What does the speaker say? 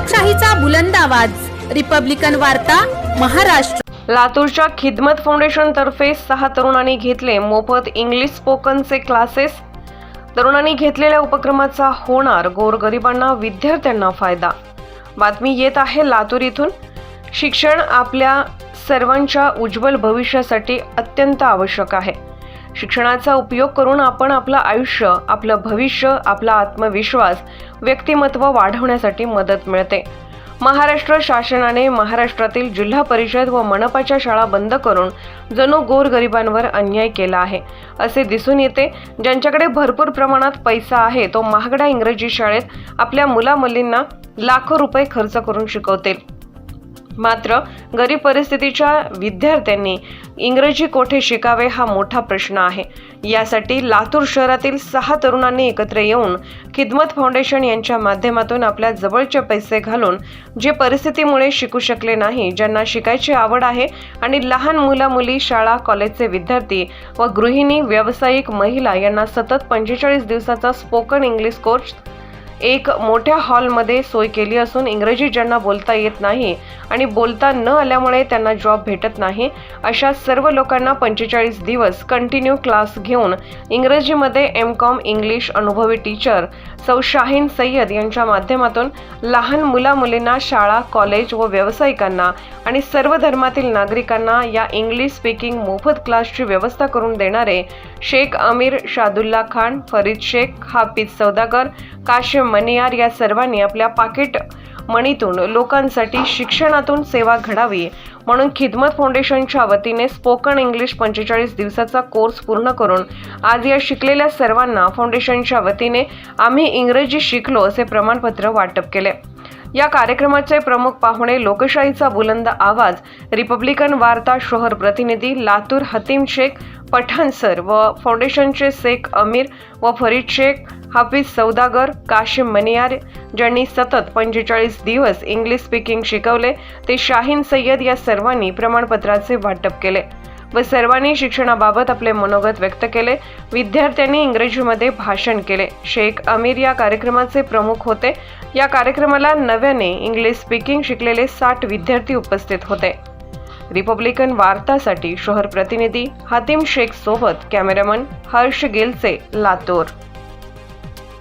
लोकशाहीचा बुलंद आवाज, रिपब्लिकन वार्ता, महाराष्ट्र. लातूरच्या खिदमत फाउंडेशन तर्फे 6 तरुणांनी घेतले मोफत इंग्लिश स्पोकनचे क्लासेस. तरुणांनी घेतलेल्या उपक्रमाचा होणार गोरगरिबांना विद्यार्थ्यांना फायदा. बातमी येत आहे लातूर इथून. शिक्षण आपल्या सर्वांच्या उज्ज्वल भविष्यासाठी अत्यंत आवश्यक आहे. शिक्षणाचा उपयोग करून आपण आपलं आयुष्य, आपलं भविष्य, आपला आत्मविश्वास, व्यक्तिमत्व वाढवण्यासाठी मदत मिळते. महाराष्ट्र शासनाने महाराष्ट्रातील जिल्हा परिषद व मनपाच्या शाळा बंद करून जणू गोरगरिबांवर अन्याय केला आहे असे दिसून येते. ज्यांच्याकडे भरपूर प्रमाणात पैसा आहे तो महागड्या इंग्रजी शाळेत आपल्या मुलामुलींना लाखो रुपये खर्च करून शिकवतील. मात्र गरीब परिस्थितीच्या विद्यार्थ्यांनी इंग्रजी कोठे शिकावे हा मोठा प्रश्न आहे. यासाठी लातूर शहरातील 6 तरुणांनी एकत्र येऊन खिदमत फाउंडेशन यांच्या माध्यमातून आपल्या जवळचे पैसे घालून जे परिस्थितीमुळे शिकू शकले नाही, ज्यांना शिकायची आवड आहे आणि लहान मुला-मुली, शाळा कॉलेजचे विद्यार्थी व गृहिणी, व्यावसायिक महिला यांना सतत 45 दिवसाचा स्पोकन इंग्लिश कोर्स एक मोठ्या हॉलमध्ये सोय केली असून इंग्रजी ज्यांना बोलता येत नाही आणि बोलता न आल्यामुळे त्यांना जॉब भेटत नाही अशा सर्व लोकांना 45 दिवस कंटिन्यू क्लास घेऊन इंग्रजीमध्ये M.Com इंग्लिश अनुभवी टीचर सौ शाहीन सय्यद यांच्या माध्यमातून लहान मुला-मुलींना, शाळा कॉलेज व व्यावसायिकांना आणि सर्व धर्मातील नागरिकांना या इंग्लिश स्पीकिंग मोफत क्लासची व्यवस्था करून देणारे शेख अमीर, शादुल्ला खान, फरीद शेख, हाफिज सौदागर, काशिम मनियार या सर्वांनी आपल्या पाकिट मनीतून लोकांसाठी शिक्षणातून सेवा घडावी म्हणून खिदमत फाउंडेशनच्या वतीने स्पोकन इंग्लिश 45 दिवसाचा कोर्स पूर्ण करून आज या शिकलेल्या सर्वांना फाउंडेशनच्या वतीने आम्ही इंग्रजी शिकलो असे प्रमाणपत्र वाटप केले. या कार्यक्रमाचे प्रमुख पाहुणे लोकशाहीचा बुलंद आवाज, रिपब्लिकन वार्ता शहर प्रतिनिधी लातूर हतीम शेख पठाण सर व फाउंडेशनचे शेख अमीर व फरीद शेख, हाफिज सौदागर, काशिम मनियार ज्यांनी सतत 45 दिवस इंग्लिश स्पीकिंग शिकवले ते शाहीन सय्यद या सर्वांनी प्रमाणपत्राचे वाटप केले व सर्वांनी शिक्षणाबाबत आपले मनोगत व्यक्त केले. विद्यार्थ्यांनी इंग्रजीमध्ये भाषण केले. शेख अमीर या कार्यक्रमाचे प्रमुख होते. या कार्यक्रमाला नव्याने इंग्लिश स्पीकिंग शिकलेले 60 विद्यार्थी उपस्थित होते. रिपब्लिकन वार्तासाठी शहर प्रतिनिधी हातीम शेख सोबत कॅमेरामन हर्ष गेलचे, लातूर.